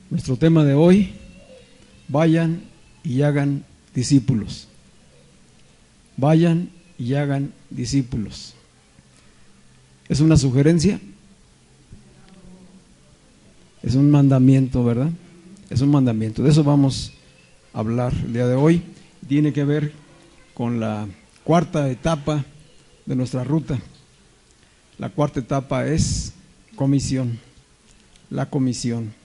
Nuestro tema de hoy: vayan y hagan discípulos. Vayan y hagan discípulos. ¿Es una sugerencia? Es un mandamiento, ¿verdad? Es un mandamiento. De eso vamos a hablar el día de hoy. Tiene que ver con la cuarta etapa de nuestra ruta. La cuarta etapa es comisión. La comisión.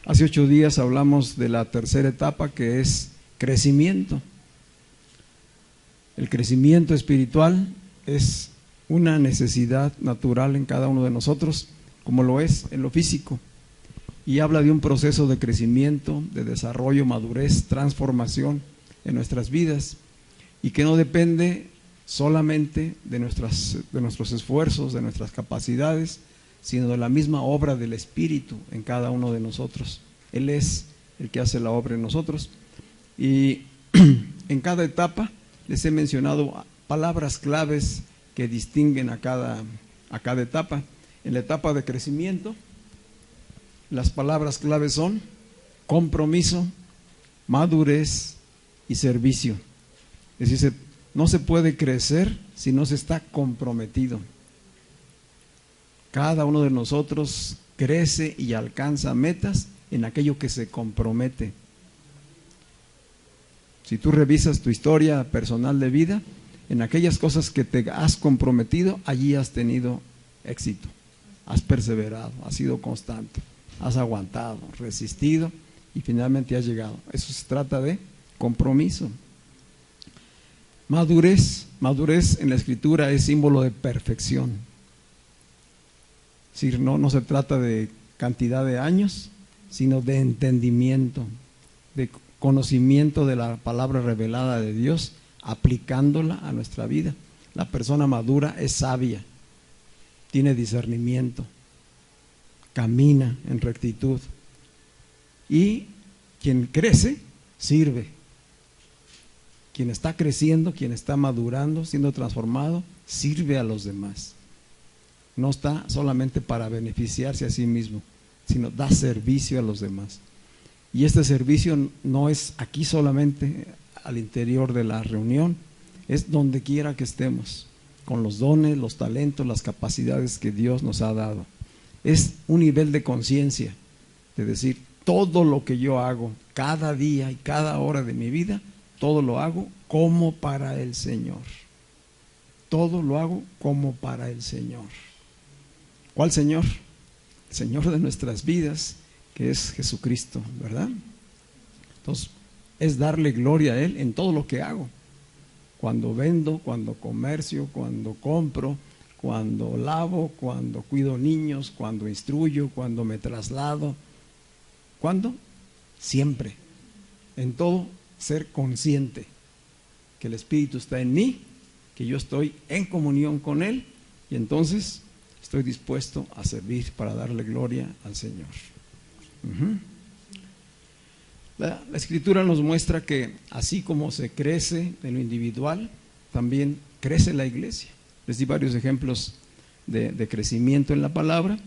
Hace 8 días hablamos de la tercera etapa, que es crecimiento. El crecimiento espiritual es una necesidad natural en cada uno de nosotros, como lo es en lo físico. Y habla de un proceso de crecimiento, de desarrollo, madurez, transformación en nuestras vidas, y que no depende solamente de nuestros esfuerzos, de nuestras capacidades, sino de la misma obra del Espíritu en cada uno de nosotros. Él es el que hace la obra en nosotros. Y en cada etapa les he mencionado palabras claves que distinguen a cada etapa. En la etapa de crecimiento, las palabras claves son compromiso, madurez y servicio. Es decir, no se puede crecer si no se está comprometido. Cada uno de nosotros crece y alcanza metas en aquello que se compromete. Si tú revisas tu historia personal de vida, en aquellas cosas que te has comprometido, allí has tenido éxito, has perseverado, has sido constante, has aguantado, resistido y finalmente has llegado. Eso se trata de compromiso. Madurez en la Escritura es símbolo de perfección. Es decir, no se trata de cantidad de años, sino de entendimiento, de conocimiento de la palabra revelada de Dios, aplicándola a nuestra vida. La persona madura es sabia, tiene discernimiento, camina en rectitud, y quien crece, sirve. Quien está creciendo, quien está madurando, siendo transformado, sirve a los demás. No está solamente para beneficiarse a sí mismo, sino da servicio a los demás. Y este servicio no es aquí solamente al interior de la reunión, es donde quiera que estemos, con los dones, los talentos, las capacidades que Dios nos ha dado. Es un nivel de conciencia, de decir, todo lo que yo hago, cada día y cada hora de mi vida, todo lo hago como para el Señor. Todo lo hago como para el Señor. ¿Cuál Señor? El Señor de nuestras vidas, que es Jesucristo, ¿verdad? Entonces, es darle gloria a Él en todo lo que hago. Cuando vendo, cuando comercio, cuando compro, cuando lavo, cuando cuido niños, cuando instruyo, cuando me traslado. ¿Cuándo? Siempre. En todo, ser consciente que el Espíritu está en mí, que yo estoy en comunión con Él, y entonces estoy dispuesto a servir para darle gloria al Señor. La Escritura nos muestra que así como se crece en lo individual, también crece la iglesia. Les di varios ejemplos de crecimiento en la palabra.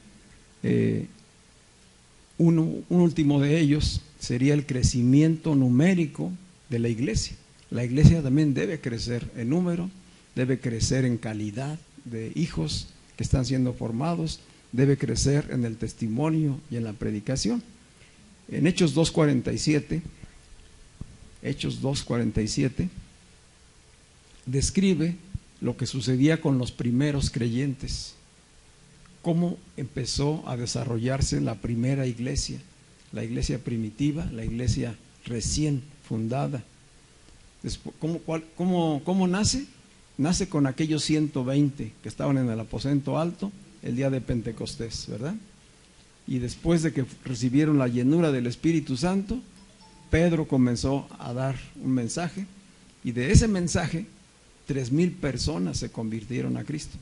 Un último de ellos sería el crecimiento numérico de la iglesia. La iglesia también debe crecer en número, debe crecer en calidad de hijos que están siendo formados, debe crecer en el testimonio y en la predicación. En Hechos 2:47 describe lo que sucedía con los primeros creyentes, cómo empezó a desarrollarse la primera iglesia, la iglesia primitiva, la iglesia recién fundada. Después, ¿cómo nace? Nace con aquellos 120 que estaban en el aposento alto el día de Pentecostés, ¿verdad? Y después de que recibieron la llenura del Espíritu Santo, Pedro comenzó a dar un mensaje, y de ese mensaje 3,000 personas se convirtieron a Cristo.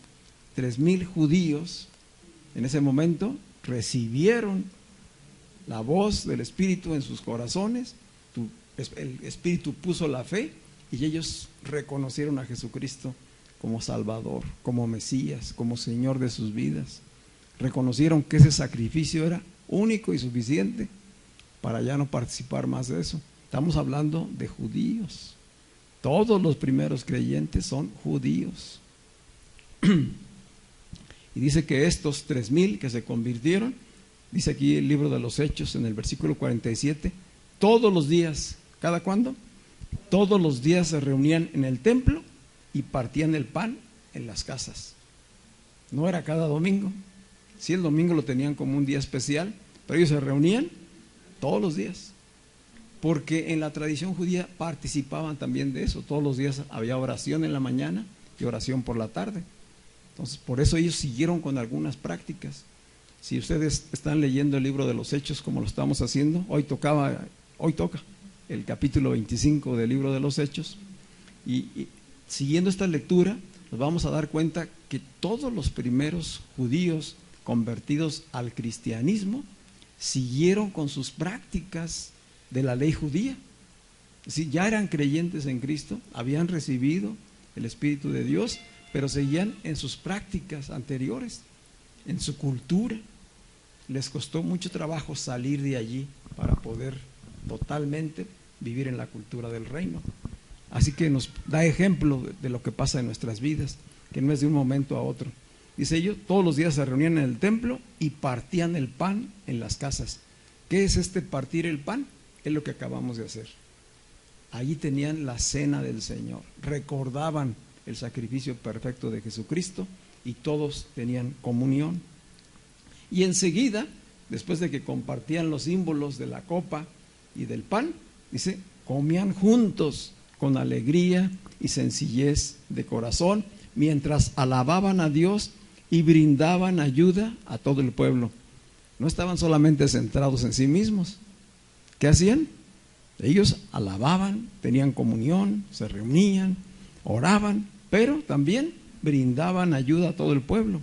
3,000 judíos en ese momento recibieron la voz del Espíritu en sus corazones. El Espíritu puso la fe y ellos reconocieron a Jesucristo como Salvador, como Mesías, como Señor de sus vidas. Reconocieron que ese sacrificio era único y suficiente para ya no participar más de eso. Estamos hablando de judíos. Todos los primeros creyentes son judíos. Y dice que estos 3,000 que se convirtieron, dice aquí el libro de los Hechos en el versículo 47, todos los días, ¿cada cuándo? Todos los días se reunían en el templo y partían el pan en las casas. No era cada domingo. Sí, el domingo lo tenían como un día especial, pero ellos se reunían todos los días. Porque en la tradición judía participaban también de eso. Todos los días había oración en la mañana y oración por la tarde. Entonces, por eso ellos siguieron con algunas prácticas. Si ustedes están leyendo el libro de los Hechos como lo estamos haciendo, hoy toca el capítulo 25 del libro de los Hechos, y siguiendo esta lectura nos vamos a dar cuenta que todos los primeros judíos convertidos al cristianismo siguieron con sus prácticas de la ley judía. Si ya eran creyentes en Cristo, habían recibido el Espíritu de Dios, pero seguían en sus prácticas anteriores, en su cultura. Les costó mucho trabajo salir de allí para poder totalmente vivir en la cultura del reino. Así que nos da ejemplo de lo que pasa en nuestras vidas, que no es de un momento a otro. Dice ellos, todos los días se reunían en el templo y partían el pan en las casas. ¿Qué es este partir el pan? Es lo que acabamos de hacer. Allí tenían la cena del Señor, recordaban el sacrificio perfecto de Jesucristo y todos tenían comunión. Y enseguida, después de que compartían los símbolos de la copa y del pan, dice, comían juntos con alegría y sencillez de corazón, mientras alababan a Dios y brindaban ayuda a todo el pueblo. No estaban solamente centrados en sí mismos. ¿Qué hacían? Ellos alababan, tenían comunión, se reunían, oraban, pero también brindaban ayuda a todo el pueblo.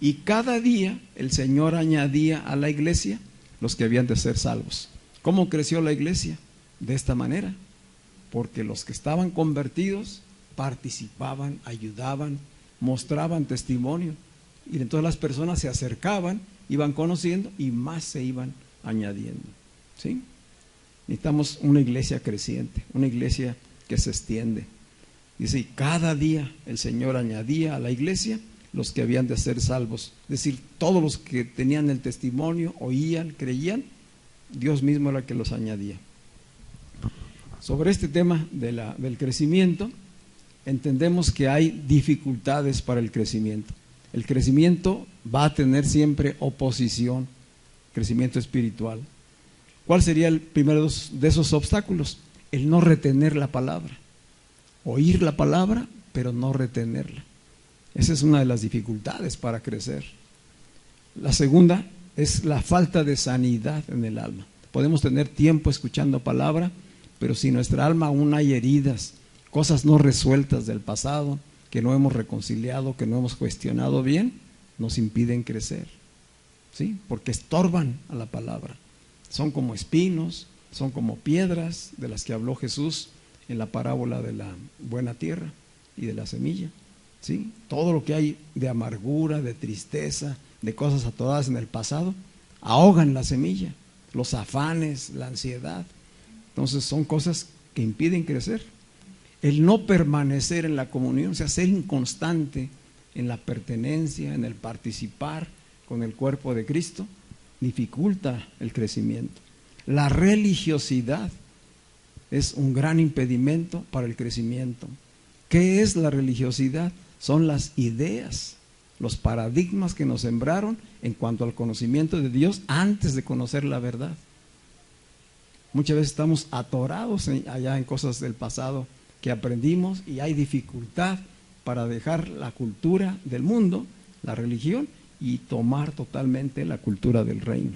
Y cada día el Señor añadía a la iglesia los que habían de ser salvos. ¿Cómo creció la iglesia? De esta manera, porque los que estaban convertidos participaban, ayudaban, mostraban testimonio, y entonces las personas se acercaban, iban conociendo y más se iban añadiendo. ¿Sí? Necesitamos una iglesia creciente, una iglesia que se extiende. Dice, y cada día el Señor añadía a la iglesia los que habían de ser salvos. Es decir, todos los que tenían el testimonio, oían, creían, Dios mismo era el que los añadía. Sobre este tema del crecimiento, entendemos que hay dificultades para el crecimiento. El crecimiento va a tener siempre oposición, crecimiento espiritual. ¿Cuál sería el primero de esos obstáculos? El no retener la palabra. Oír la palabra, pero no retenerla. Esa es una de las dificultades para crecer. La segunda es la falta de sanidad en el alma. Podemos tener tiempo escuchando palabra, pero si nuestra alma aún hay heridas, cosas no resueltas del pasado, que no hemos reconciliado, que no hemos cuestionado bien, nos impiden crecer. ¿Sí? Porque estorban a la palabra. Son como espinos, son como piedras de las que habló Jesús en la parábola de la buena tierra y de la semilla. ¿Sí? Todo lo que hay de amargura, de tristeza, de cosas atoradas en el pasado, ahogan la semilla, los afanes, la ansiedad. Entonces son cosas que impiden crecer. El no permanecer en la comunión, o sea, ser inconstante en la pertenencia, en el participar con el cuerpo de Cristo, dificulta el crecimiento. La religiosidad es un gran impedimento para el crecimiento. ¿Qué es la religiosidad? Son las ideas, los paradigmas que nos sembraron en cuanto al conocimiento de Dios antes de conocer la verdad. Muchas veces estamos atorados allá en cosas del pasado que aprendimos y hay dificultad para dejar la cultura del mundo, la religión, y tomar totalmente la cultura del reino.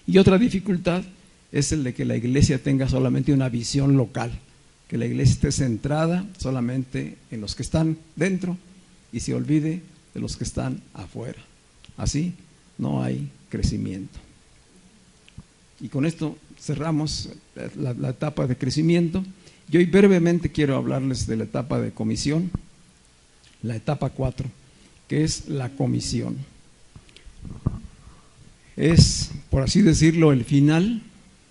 Y otra dificultad es el de que la iglesia tenga solamente una visión local. que la iglesia esté centrada solamente en los que están dentro y se olvide de los que están afuera. Así no hay crecimiento. Y con esto cerramos la etapa de crecimiento. Y hoy brevemente quiero hablarles de la etapa de comisión, la etapa 4, que es la comisión. Es, por así decirlo, el final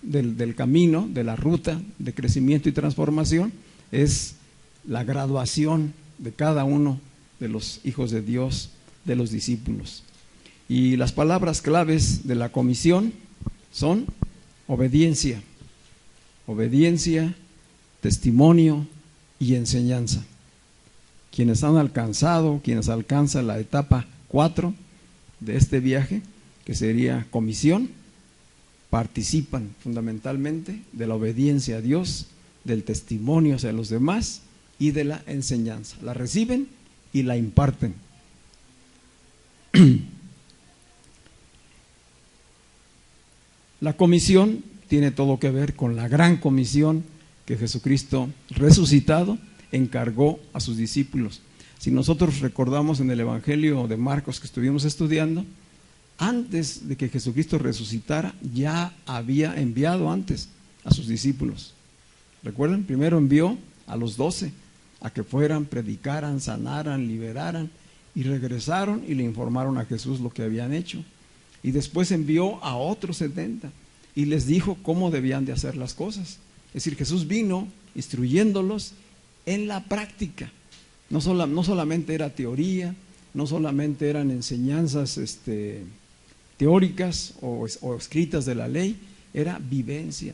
del camino, de la ruta de crecimiento y transformación, es la graduación de cada uno de los hijos de Dios, de los discípulos. Y las palabras claves de la comisión son obediencia, testimonio y enseñanza. Quienes han alcanzado, quienes alcanzan la etapa 4 de este viaje, que sería comisión, participan fundamentalmente de la obediencia a Dios, del testimonio hacia los demás y de la enseñanza. La reciben y la imparten. La comisión tiene todo que ver con la gran comisión que Jesucristo resucitado encargó a sus discípulos. Si nosotros recordamos en el Evangelio de Marcos que estuvimos estudiando, antes de que Jesucristo resucitara, ya había enviado antes a sus discípulos. ¿Recuerdan? Primero envió a los 12 a que fueran, predicaran, sanaran, liberaran, y regresaron y le informaron a Jesús lo que habían hecho. Y después envió a otros 70 y les dijo cómo debían de hacer las cosas. Es decir, Jesús vino instruyéndolos en la práctica. No solamente era teoría, no solamente eran enseñanzas teóricas o escritas de la ley, era vivencia.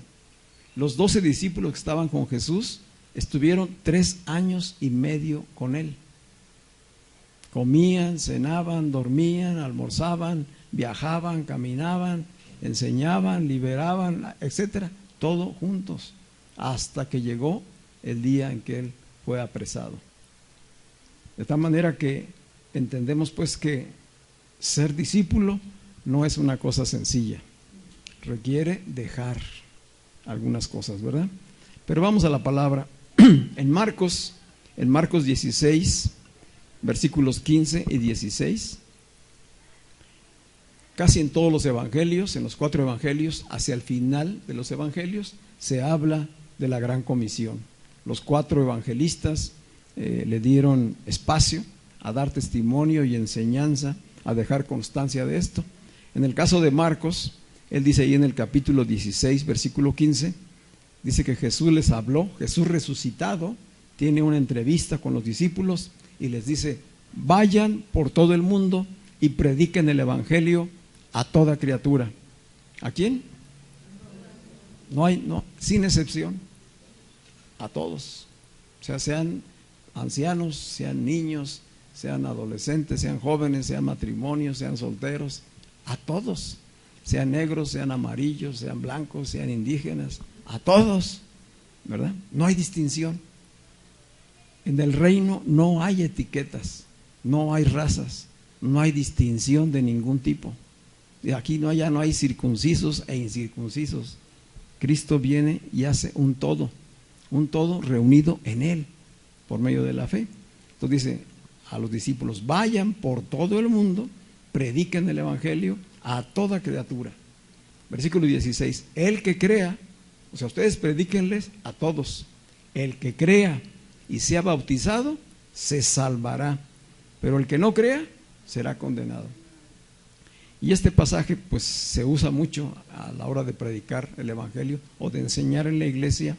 Los 12 discípulos que estaban con Jesús estuvieron 3 años y medio con él. Comían, cenaban, dormían, almorzaban, viajaban, caminaban, enseñaban, liberaban, etcétera, todo juntos, hasta que llegó el día en que él fue apresado. De tal manera que entendemos pues que ser discípulo no es una cosa sencilla, requiere dejar algunas cosas, ¿verdad? Pero vamos a la palabra. En Marcos 16, versículos 15 y 16, casi en todos los evangelios, en los 4 evangelios, hacia el final de los evangelios, se habla de la gran comisión. Los 4 evangelistas le dieron espacio a dar testimonio y enseñanza, a dejar constancia de esto. En el caso de Marcos, él dice ahí en el capítulo 16, versículo 15, dice que Jesús les habló, Jesús resucitado, tiene una entrevista con los discípulos y les dice: vayan por todo el mundo y prediquen el evangelio a toda criatura. ¿A quién? No, sin excepción, a todos. O sea, sean ancianos, sean niños, sean adolescentes, sean jóvenes, sean matrimonios, sean solteros, a todos. Sean negros, sean amarillos, sean blancos, sean indígenas, a todos, ¿verdad? No hay distinción. En el reino no hay etiquetas, no hay razas, no hay distinción de ningún tipo. Y aquí ya no hay circuncisos e incircuncisos. Cristo viene y hace un todo reunido en Él por medio de la fe. Entonces dice a los discípulos: vayan por todo el mundo, prediquen el evangelio a toda criatura. Versículo 16, el que crea, o sea, ustedes predíquenles a todos. El que crea y sea bautizado se salvará, pero el que no crea será condenado. Y este pasaje pues se usa mucho a la hora de predicar el evangelio o de enseñar en la iglesia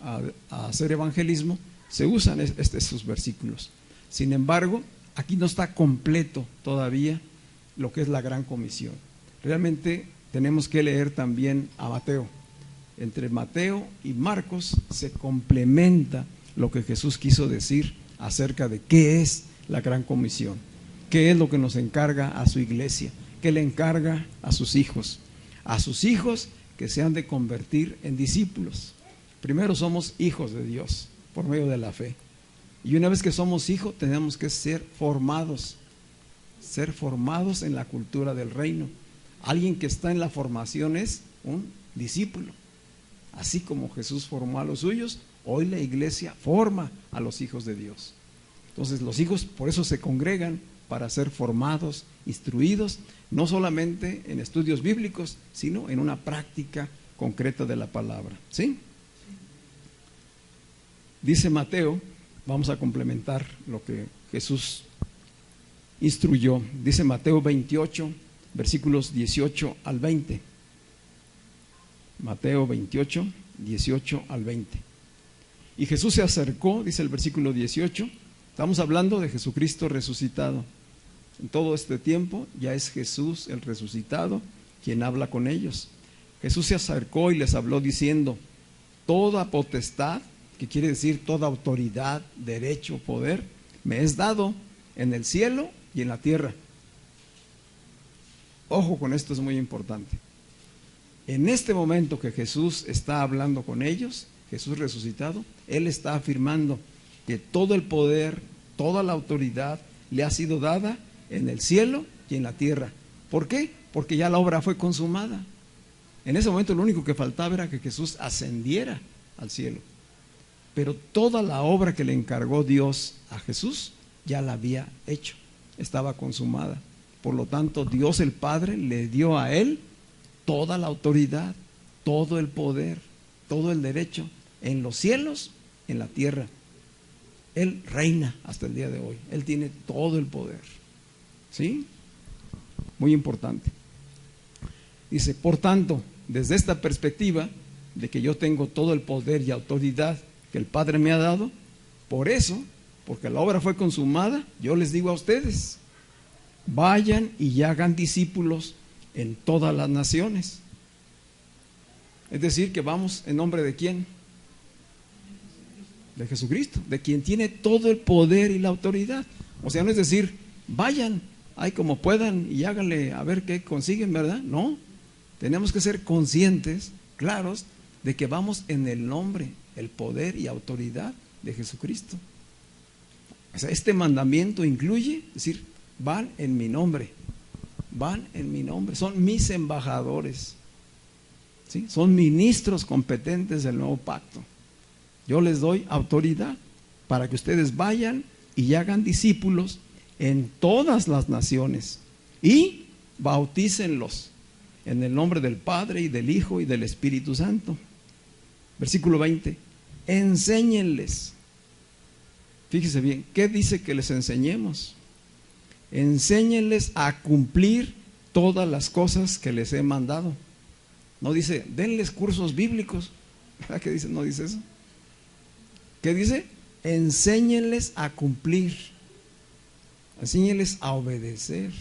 a hacer evangelismo. Se usan estos versículos. Sin embargo, aquí no está completo todavía lo que es la gran comisión. Realmente tenemos que leer también a Mateo. Entre Mateo y Marcos se complementa lo que Jesús quiso decir acerca de qué es la gran comisión, qué es lo que nos encarga a su iglesia, qué le encarga a sus hijos que se han de convertir en discípulos. Primero somos hijos de Dios por medio de la fe, y una vez que somos hijos tenemos que ser formados en la cultura del reino. Alguien que está en la formación es un discípulo. Así como Jesús formó a los suyos, Hoy la iglesia forma a los hijos de Dios. Entonces los hijos por eso se congregan, para ser formados, instruidos, no solamente en estudios bíblicos, sino en una práctica concreta de la palabra. ¿Sí? Dice Mateo, vamos a complementar lo que Jesús instruyó. Dice Mateo 28, versículos 18 al 20. Mateo 28, 18 al 20. Y Jesús se acercó, dice el versículo 18, estamos hablando de Jesucristo resucitado. En todo este tiempo ya es Jesús el resucitado quien habla con ellos. Jesús se acercó y les habló diciendo: toda potestad, que quiere decir toda autoridad, derecho, poder, me es dado en el cielo y en la tierra. Ojo con esto, es muy importante. En este momento que Jesús está hablando con ellos, Jesús resucitado, Él está afirmando que todo el poder, toda la autoridad le ha sido dada en el cielo y en la tierra. ¿Por qué? Porque ya la obra fue consumada. En ese momento lo único que faltaba era que Jesús ascendiera al cielo. Pero toda la obra que le encargó Dios a Jesús ya la había hecho, estaba consumada. Por lo tanto, Dios el Padre le dio a Él toda la autoridad, todo el poder, todo el derecho, en los cielos, en la tierra. Él reina hasta el día de hoy. Él tiene todo el poder. ¿Sí? Muy importante. Dice, por tanto, desde esta perspectiva de que yo tengo todo el poder y autoridad que el Padre me ha dado, por eso, porque la obra fue consumada, yo les digo a ustedes, vayan y hagan discípulos en todas las naciones. Es decir, que vamos en nombre de ¿quién? De Jesucristo, de quien tiene todo el poder y la autoridad. O sea, no es decir, vayan, ahí como puedan y háganle a ver qué consiguen, ¿verdad? No, tenemos que ser conscientes, claros, de que vamos en el nombre, el poder y autoridad de Jesucristo. O sea, este mandamiento incluye, es decir, van en mi nombre, van en mi nombre, son mis embajadores, ¿sí? Son ministros competentes del nuevo pacto. Yo les doy autoridad para que ustedes vayan y hagan discípulos en todas las naciones y bautícenlos en el nombre del Padre y del Hijo y del Espíritu Santo. Versículo 20, enséñenles. Fíjese bien, ¿qué dice que les enseñemos? Enséñenles a cumplir todas las cosas que les he mandado. No dice, denles cursos bíblicos. ¿Qué dice? No dice eso. ¿Qué dice? Enséñenles a cumplir. Enséñenles a obedecer.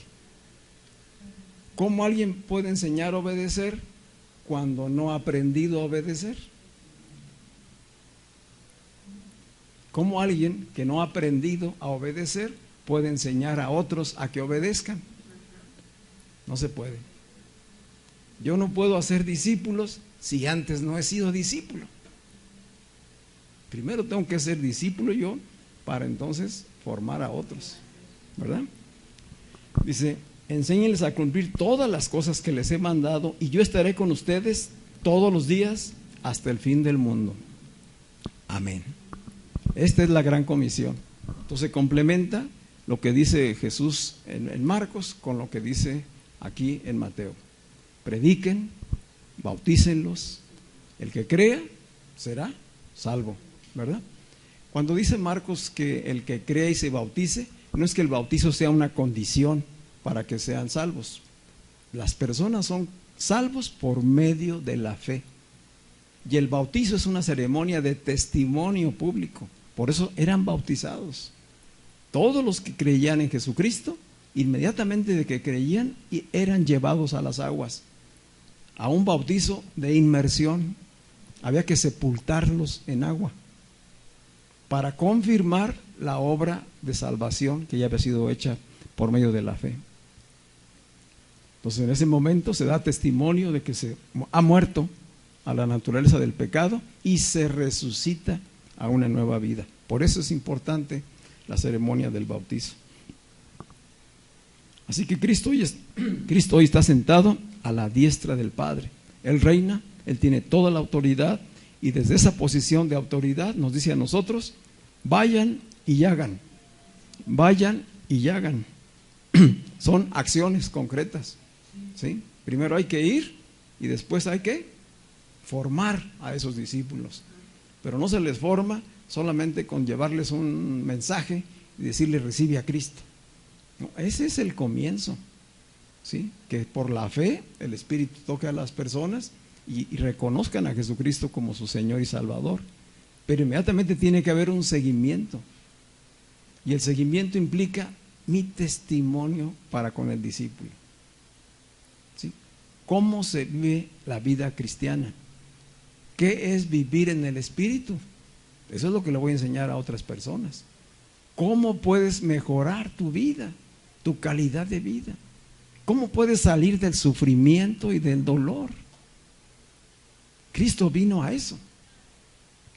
¿Cómo alguien puede enseñar a obedecer cuando no ha aprendido a obedecer? ¿Cómo alguien que no ha aprendido a obedecer puede enseñar a otros a que obedezcan? No se puede. Yo no puedo hacer discípulos si antes no he sido discípulo. Primero tengo que ser discípulo yo para entonces formar a otros, ¿verdad? Dice, enséñenles a cumplir todas las cosas que les he mandado y yo estaré con ustedes todos los días hasta el fin del mundo. Amén. Esta es la gran comisión. Entonces complementa lo que dice Jesús en Marcos con lo que dice aquí en Mateo. Prediquen, bautícenlos. El que crea será salvo, ¿verdad? Cuando dice Marcos que el que crea y se bautice, no es que el bautizo sea una condición para que sean salvos. Las personas son salvos por medio de la fe. Y el bautizo es una ceremonia de testimonio público. Por eso eran bautizados. Todos los que creían en Jesucristo, inmediatamente de que creían, eran llevados a las aguas, a un bautizo de inmersión. Había que sepultarlos en agua para confirmar la obra de salvación que ya había sido hecha por medio de la fe. Entonces en ese momento se da testimonio de que se ha muerto a la naturaleza del pecado y se resucita a una nueva vida. Por eso es importante la ceremonia del bautizo. Así que Cristo hoy está sentado a la diestra del Padre. Él reina, Él tiene toda la autoridad Y desde esa posición de autoridad nos dice a nosotros, vayan y hagan, vayan y hagan. Son acciones concretas, ¿sí? Primero hay que ir y después hay que formar a esos discípulos. Pero no se les forma solamente con llevarles un mensaje y decirles recibe a Cristo. No, ese es el comienzo, ¿sí? Que por la fe el Espíritu toque a las personas y reconozcan a Jesucristo como su Señor y Salvador. Pero inmediatamente tiene que haber un seguimiento. Y el seguimiento implica mi testimonio para con el discípulo, ¿sí? ¿Cómo se vive la vida cristiana? ¿Qué es vivir en el Espíritu? Eso es lo que le voy a enseñar a otras personas. ¿Cómo puedes mejorar tu vida, tu calidad de vida? ¿Cómo puedes salir del sufrimiento y del dolor? Cristo vino a eso.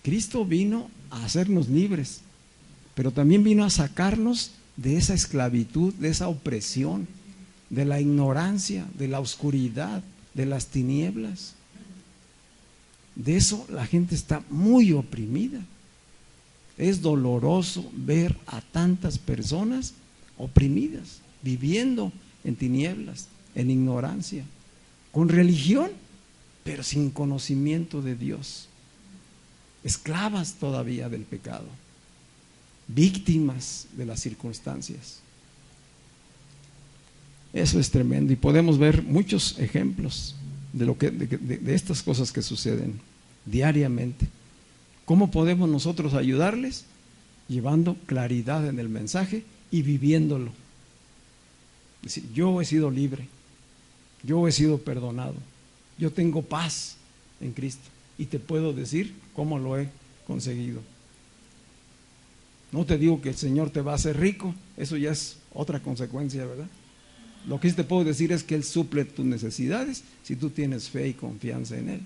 Cristo vino a hacernos libres, pero también vino a sacarnos de esa esclavitud, de esa opresión, de la ignorancia, de la oscuridad, de las tinieblas. De eso la gente está muy oprimida. Es doloroso ver a tantas personas oprimidas, viviendo en tinieblas, en ignorancia, con religión, pero sin conocimiento de Dios, esclavas todavía del pecado, víctimas de las circunstancias. Eso es tremendo y podemos ver muchos ejemplos de estas cosas que suceden diariamente. ¿Cómo podemos nosotros ayudarles? Llevando claridad en el mensaje y viviéndolo. Es decir, yo he sido libre, yo he sido perdonado, yo tengo paz en Cristo y te puedo decir cómo lo he conseguido. No te digo que el Señor te va a hacer rico, eso ya es otra consecuencia, ¿verdad? Lo que sí te puedo decir es que Él suple tus necesidades si tú tienes fe y confianza en Él.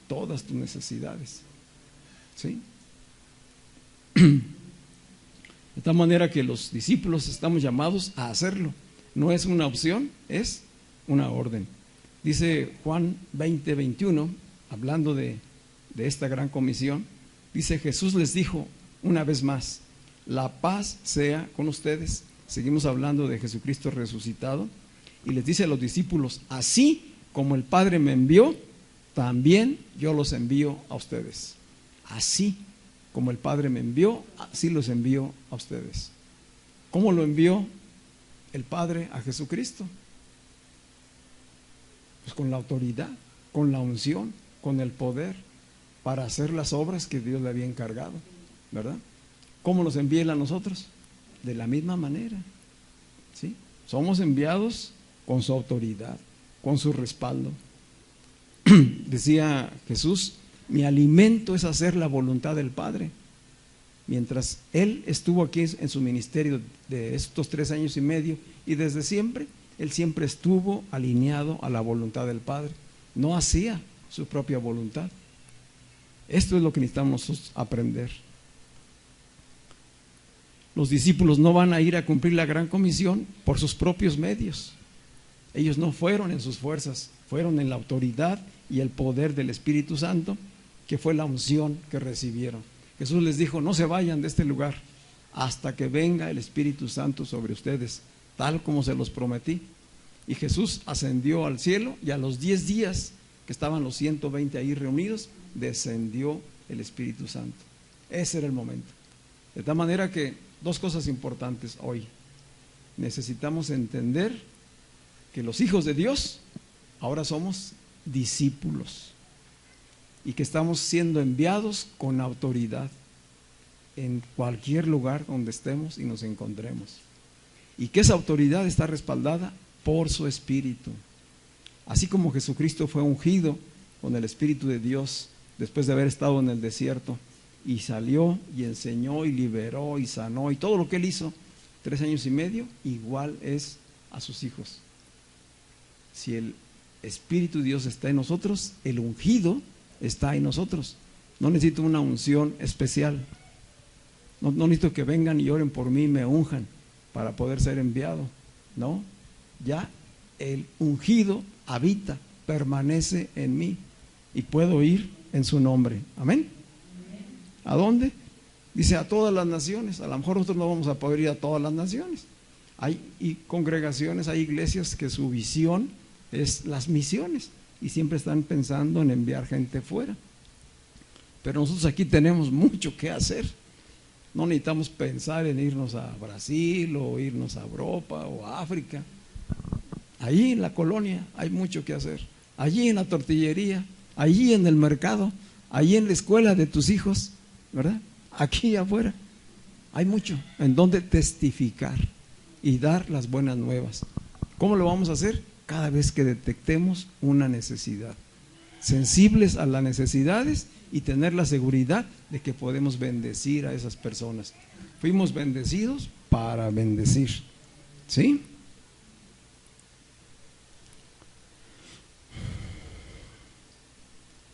Todas tus necesidades, ¿sí? De tal manera que los discípulos estamos llamados a hacerlo. No es una opción, es una orden. Dice Juan 20:21, hablando de esta gran comisión, dice: Jesús les dijo una vez más, la paz sea con ustedes. Seguimos hablando de Jesucristo resucitado y les dice a los discípulos, así como el Padre me envió, también yo los envío a ustedes. Así como el Padre me envió, así los envío a ustedes. ¿Cómo lo envió el Padre a Jesucristo? Pues con la autoridad, con la unción, con el poder para hacer las obras que Dios le había encargado, ¿verdad? ¿Cómo nos envía Él a nosotros? De la misma manera, ¿sí? Somos enviados con su autoridad, con su respaldo. Decía Jesús, mi alimento es hacer la voluntad del Padre. Mientras Él estuvo aquí en su ministerio de estos 3 años y medio y desde siempre, Él siempre estuvo alineado a la voluntad del Padre. No hacía su propia voluntad. Esto es lo que necesitamos nosotros aprender. Los discípulos no van a ir a cumplir la gran comisión por sus propios medios. Ellos no fueron en sus fuerzas, fueron en la autoridad y el poder del Espíritu Santo, que fue la unción que recibieron. Jesús les dijo, no se vayan de este lugar hasta que venga el Espíritu Santo sobre ustedes, tal como se los prometí. Y Jesús ascendió al cielo y a los 10 días que estaban los 120 ahí reunidos, descendió el Espíritu Santo. Ese era el momento. De tal manera que 2 cosas importantes hoy. Necesitamos entender que los hijos de Dios ahora somos discípulos y que estamos siendo enviados con autoridad en cualquier lugar donde estemos y nos encontremos, y que esa autoridad está respaldada por su Espíritu. Así como Jesucristo fue ungido con el Espíritu de Dios después de haber estado en el desierto y salió y enseñó y liberó y sanó y todo lo que Él hizo 3 años y medio, igual es a sus hijos. Si el Espíritu de Dios está en nosotros, el ungido está en nosotros. No necesito una unción especial. No necesito que vengan y oren por mí y me unjan para poder ser enviado. No, ya el ungido habita, permanece en mí y puedo ir en su nombre. Amén. ¿A dónde? Dice a todas las naciones. A lo mejor nosotros no vamos a poder ir a todas las naciones. Hay congregaciones, hay iglesias que su visión es las misiones y siempre están pensando en enviar gente fuera. Pero nosotros aquí tenemos mucho que hacer. No necesitamos pensar en irnos a Brasil o irnos a Europa o a África. Allí en la colonia hay mucho que hacer. Allí en la tortillería, allí en el mercado, allí en la escuela de tus hijos, ¿verdad? Aquí afuera hay mucho en donde testificar y dar las buenas nuevas. ¿Cómo lo vamos a hacer? Cada vez que detectemos una necesidad, sensibles a las necesidades y tener la seguridad de que podemos bendecir a esas personas. Fuimos bendecidos para bendecir, ¿sí?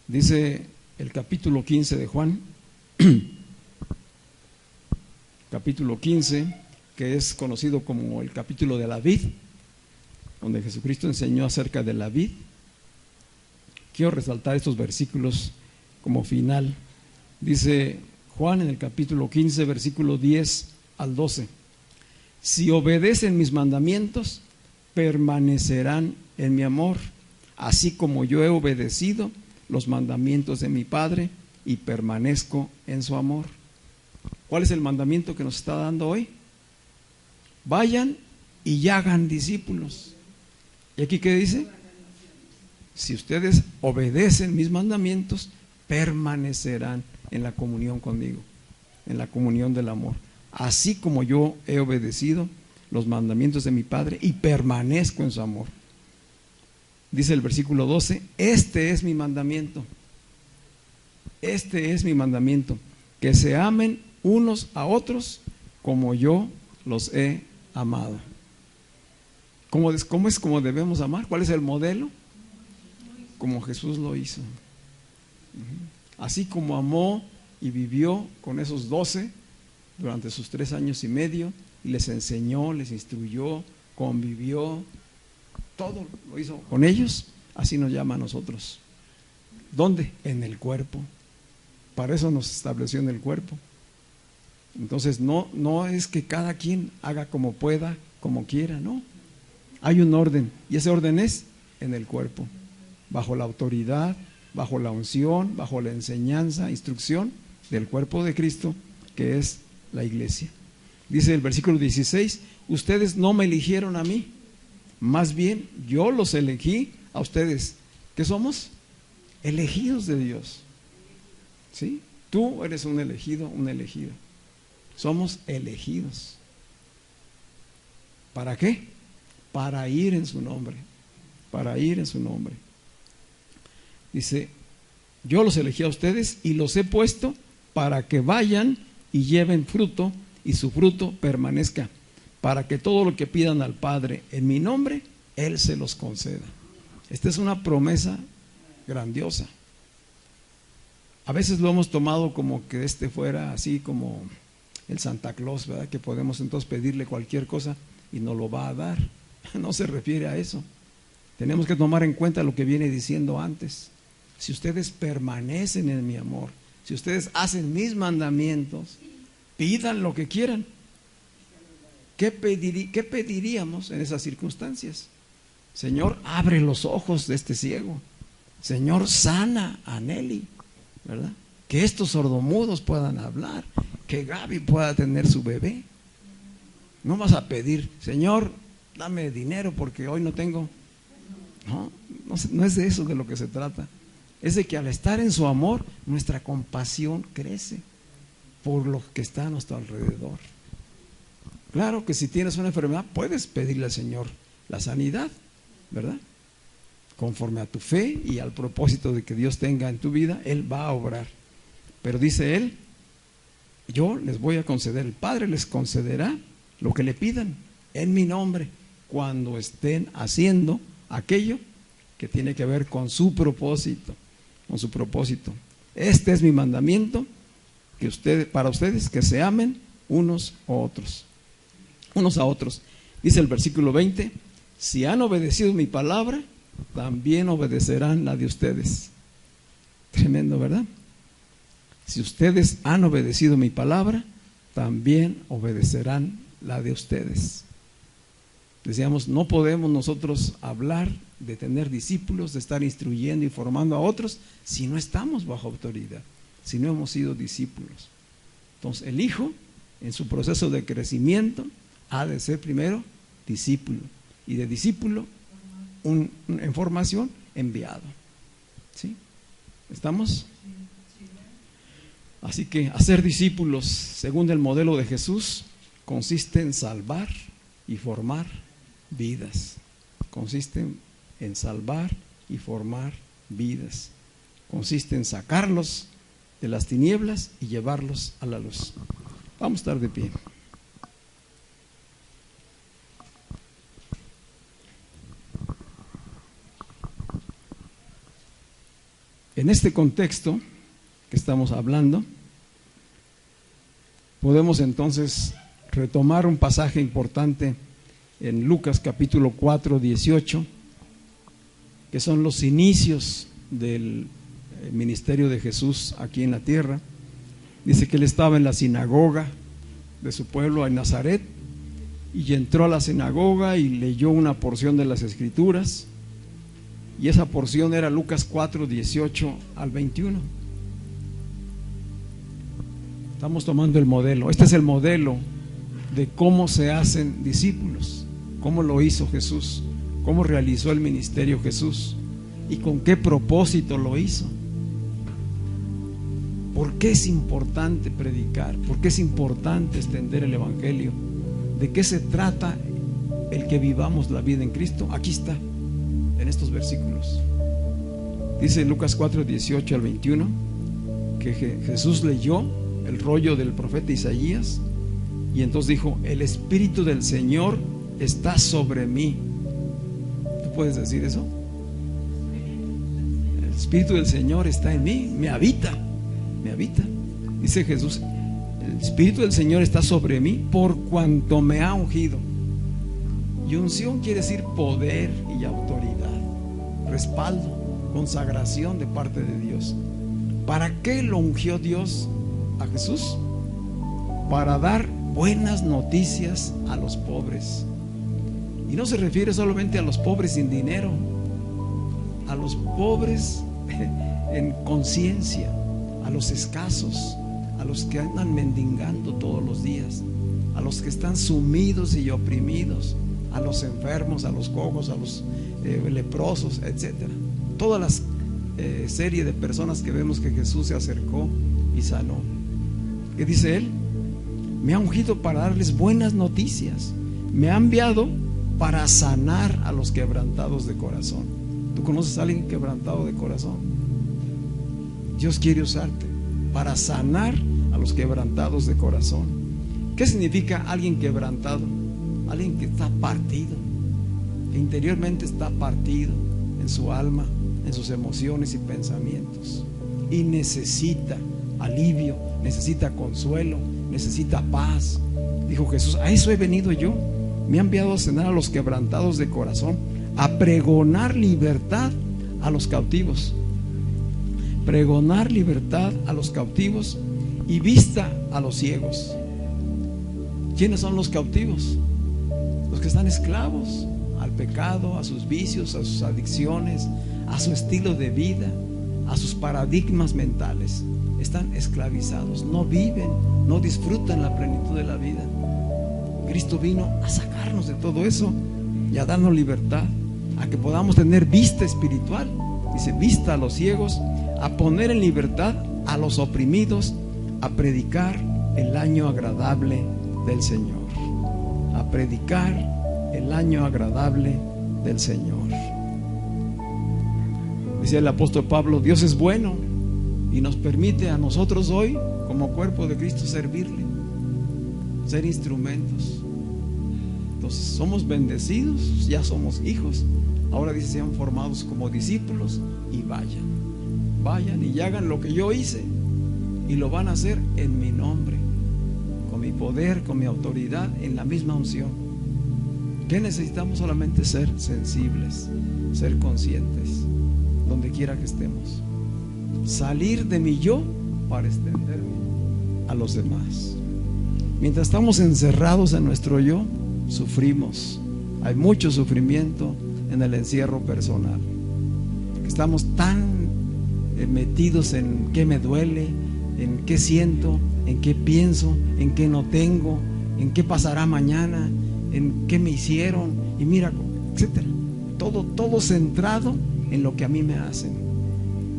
Dice el capítulo 15 de Juan, capítulo 15, que es conocido como el capítulo de la vid, donde Jesucristo enseñó acerca de la vid. Quiero resaltar estos versículos como final. Dice Juan en el capítulo 15, versículo 10 al 12: si obedecen mis mandamientos, permanecerán en mi amor, así como yo he obedecido los mandamientos de mi Padre y permanezco en su amor. ¿Cuál es el mandamiento que nos está dando hoy? Vayan y hagan discípulos. ¿Y aquí qué dice? Si ustedes obedecen mis mandamientos, permanecerán en la comunión conmigo, en la comunión del amor, así como yo he obedecido los mandamientos de mi Padre y permanezco en su amor. Dice el versículo 12: este es mi mandamiento, que se amen unos a otros como yo los he amado. ¿Cómo es como debemos amar? ¿Cuál es el modelo? Como Jesús lo hizo. Así como amó y vivió con esos 12 durante sus 3 años y medio, y les enseñó, les instruyó, convivió, todo lo hizo con ellos, así nos llama a nosotros. ¿Dónde? En el cuerpo. Para eso nos estableció en el cuerpo. Entonces no es que cada quien haga como pueda, como quiera, no. Hay un orden, y ese orden es en el cuerpo, bajo la autoridad, bajo la unción, bajo la enseñanza, instrucción del cuerpo de Cristo, que es la iglesia. Dice el versículo 16: ustedes no me eligieron a mí, más bien yo los elegí a ustedes. ¿Qué somos? Elegidos de Dios. ¿Sí? Tú eres un elegido, una elegida. Somos elegidos. ¿Para qué? Para ir en su nombre. Para ir en su nombre. Dice: yo los elegí a ustedes y los he puesto para que vayan y lleven fruto, y su fruto permanezca, para que todo lo que pidan al Padre en mi nombre, Él se los conceda. Esta es una promesa grandiosa. A veces lo hemos tomado como que este fuera así como el Santa Claus, ¿verdad? Que podemos entonces pedirle cualquier cosa y nos lo va a dar. No se refiere a eso. Tenemos que tomar en cuenta lo que viene diciendo antes. Si ustedes permanecen en mi amor, si ustedes hacen mis mandamientos, pidan lo que quieran. ¿Qué pediríamos en esas circunstancias? Señor, abre los ojos de este ciego. Señor, sana a Nelly, ¿verdad? Que estos sordomudos puedan hablar, que Gaby pueda tener su bebé. No vas a pedir: Señor, dame dinero porque hoy no tengo. No es de eso de lo que se trata. Es de que al estar en su amor, nuestra compasión crece por lo que está a nuestro alrededor. Claro que si tienes una enfermedad, puedes pedirle al Señor la sanidad, ¿verdad? Conforme a tu fe y al propósito de que Dios tenga en tu vida, Él va a obrar. Pero dice Él: yo les voy a conceder, el Padre les concederá lo que le pidan en mi nombre, cuando estén haciendo aquello que tiene que ver con su propósito, con su propósito. Este es mi mandamiento, para ustedes, que se amen unos a otros. Dice el versículo 20: si han obedecido mi palabra, también obedecerán la de ustedes. Tremendo, ¿verdad? Si ustedes han obedecido mi palabra, también obedecerán la de ustedes. Decíamos, no podemos nosotros hablar de tener discípulos, de estar instruyendo y formando a otros, si no estamos bajo autoridad, si no hemos sido discípulos. Entonces, el hijo, en su proceso de crecimiento, ha de ser primero discípulo, y de discípulo, en formación, enviado. ¿Sí? ¿Estamos? Así que hacer discípulos, según el modelo de Jesús, consiste en salvar y formar vidas. Consiste en salvar y formar vidas. Consiste en sacarlos de las tinieblas y llevarlos a la luz. Vamos a estar de pie. En este contexto que estamos hablando, podemos entonces retomar un pasaje importante en Lucas capítulo 4, 18, que son los inicios del ministerio de Jesús aquí en la tierra. Dice que él estaba en la sinagoga de su pueblo, en Nazaret, y entró a la sinagoga y leyó una porción de las Escrituras, y esa porción era Lucas 4, 18 al 21. Estamos tomando el modelo. Este es el modelo de cómo se hacen discípulos, cómo lo hizo Jesús, cómo realizó el ministerio Jesús y con qué propósito lo hizo. ¿Por qué es importante predicar? ¿Por qué es importante extender el evangelio? ¿De qué se trata el que vivamos la vida en Cristo? Aquí está, en estos versículos. Dice Lucas 4, 18 al 21 que Jesús leyó el rollo del profeta Isaías y entonces dijo: el Espíritu del Señor está sobre mí. ¿Tú puedes decir eso? El Espíritu del Señor está en mí, me habita. Dice Jesús: el Espíritu del Señor está sobre mí por cuanto me ha ungido. Y unción quiere decir poder y autoridad, respaldo, consagración de parte de Dios. ¿Para qué lo ungió Dios a Jesús? Para dar buenas noticias a los pobres. Y no se refiere solamente a los pobres sin dinero, a los pobres en conciencia, a los escasos, a los que andan mendigando todos los días, a los que están sumidos y oprimidos, a los enfermos, a los cojos, a los leprosos, etcétera. Todas las serie de personas que vemos que Jesús se acercó y sanó. ¿Qué dice él? Me ha ungido para darles buenas noticias, me ha enviado para sanar a los quebrantados de corazón. ¿Tú conoces a alguien quebrantado de corazón? Dios quiere usarte para sanar a los quebrantados de corazón. ¿Qué significa alguien quebrantado? Alguien que está partido, que interiormente está partido en su alma, en sus emociones y pensamientos, y necesita alivio, necesita consuelo, necesita paz. Dijo Jesús: a eso he venido yo. Me ha enviado a sanar a los quebrantados de corazón, a pregonar libertad a los cautivos. Pregonar libertad a los cautivos y vista a los ciegos. ¿Quiénes son los cautivos? Los que están esclavos al pecado, a sus vicios, a sus adicciones, a su estilo de vida, a sus paradigmas mentales. Están esclavizados, no viven, no disfrutan la plenitud de la vida. Cristo vino a sacarnos de todo eso y a darnos libertad, a que podamos tener vista espiritual. Dice: vista a los ciegos, a poner en libertad a los oprimidos, a predicar el año agradable del Señor. A predicar el año agradable del Señor. Decía el apóstol Pablo: Dios es bueno y nos permite a nosotros hoy, como cuerpo de Cristo, servirle, ser instrumentos. Entonces somos bendecidos, ya somos hijos. Ahora dice: sean formados como discípulos y vayan y hagan lo que yo hice, y lo van a hacer en mi nombre, con mi poder, con mi autoridad, en la misma unción. ¿Qué necesitamos? Solamente ser sensibles, ser conscientes, donde quiera que estemos. salir de mi yo para extenderme a los demás. Mientras estamos encerrados en nuestro yo, sufrimos. Hay mucho sufrimiento en el encierro personal. Estamos tan metidos en qué me duele, en qué siento, en qué pienso, en qué no tengo, en qué pasará mañana, en qué me hicieron, y mira, etcétera. Todo centrado en lo que a mí me hacen,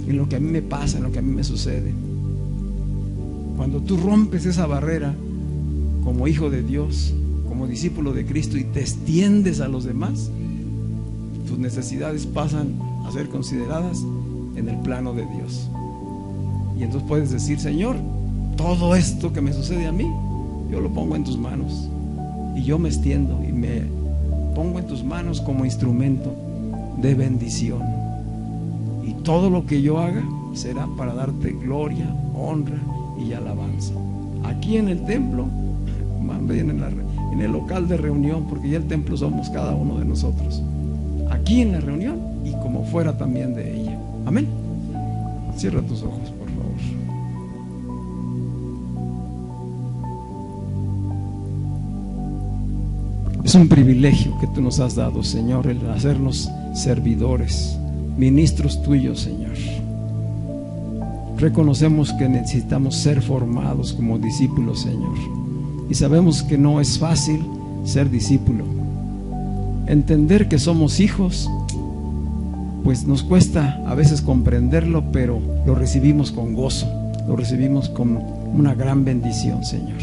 en lo que a mí me pasa, en lo que a mí me sucede. Cuando tú rompes esa barrera como hijo de Dios, como discípulo de Cristo, y te extiendes a los demás, tus necesidades pasan a ser consideradas en el plano de Dios. Y entonces puedes decir: Señor, todo esto que me sucede a mí, yo lo pongo en tus manos, y yo me extiendo y me pongo en tus manos como instrumento de bendición, y todo lo que yo haga será para darte gloria, honra y alabanza. Aquí en el templo, en el local de reunión, porque ya el templo somos cada uno de nosotros, aquí en la reunión y como fuera también de ella. Amén. Cierra tus ojos, por favor. Es un privilegio que tú nos has dado, Señor, el hacernos servidores, ministros tuyos, Señor. Reconocemos que necesitamos ser formados como discípulos, Señor, y sabemos que no es fácil ser discípulo. Entender que somos hijos, pues nos cuesta a veces comprenderlo, pero lo recibimos con gozo, lo recibimos como una gran bendición, Señor.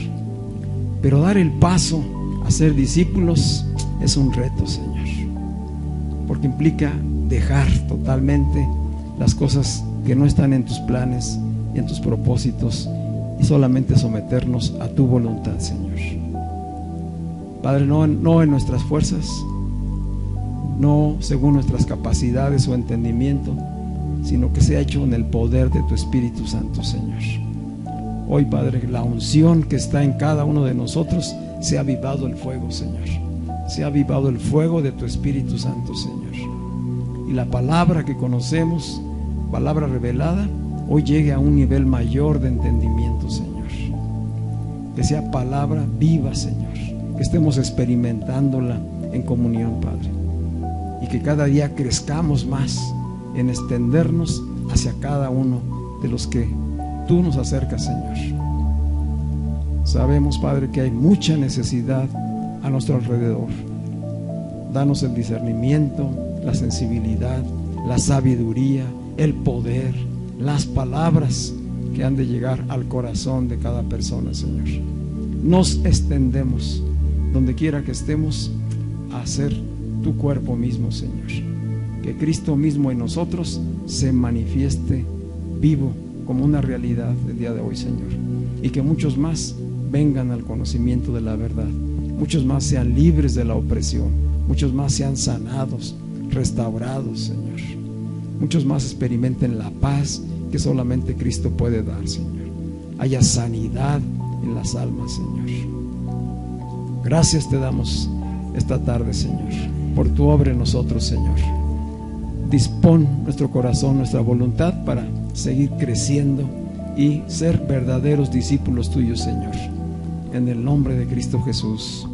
Pero dar el paso a ser discípulos es un reto, Señor, porque implica dejar totalmente las cosas que no están en tus planes y en tus propósitos, y solamente someternos a tu voluntad, Señor. Padre, no en nuestras fuerzas, no según nuestras capacidades o entendimiento, sino que sea hecho en el poder de tu Espíritu Santo, Señor. Hoy, Padre, la unción que está en cada uno de nosotros, sea avivado el fuego, Señor. Sea avivado el fuego de tu Espíritu Santo, Señor. Y la palabra que conocemos, palabra revelada, hoy llegue a un nivel mayor de entendimiento, Señor. Que sea palabra viva, Señor. Que estemos experimentándola en comunión, Padre. Y que cada día crezcamos más en extendernos hacia cada uno de los que tú nos acercas, Señor. Sabemos, Padre, que hay mucha necesidad a nuestro alrededor. Danos el discernimiento, la sensibilidad, la sabiduría, el poder, las palabras que han de llegar al corazón de cada persona, Señor. Nos extendemos donde quiera que estemos a hacer tu cuerpo mismo, Señor. Que Cristo mismo en nosotros se manifieste vivo como una realidad el día de hoy, Señor. Y que muchos más vengan al conocimiento de la verdad. Muchos más sean libres de la opresión. Muchos más sean sanados, restaurados, Señor. Muchos más experimenten la paz que solamente Cristo puede dar, Señor. Haya sanidad en las almas, Señor. Gracias te damos esta tarde, Señor, por tu obra en nosotros, Señor. Dispón nuestro corazón, nuestra voluntad para seguir creciendo y ser verdaderos discípulos tuyos, Señor. En el nombre de Cristo Jesús.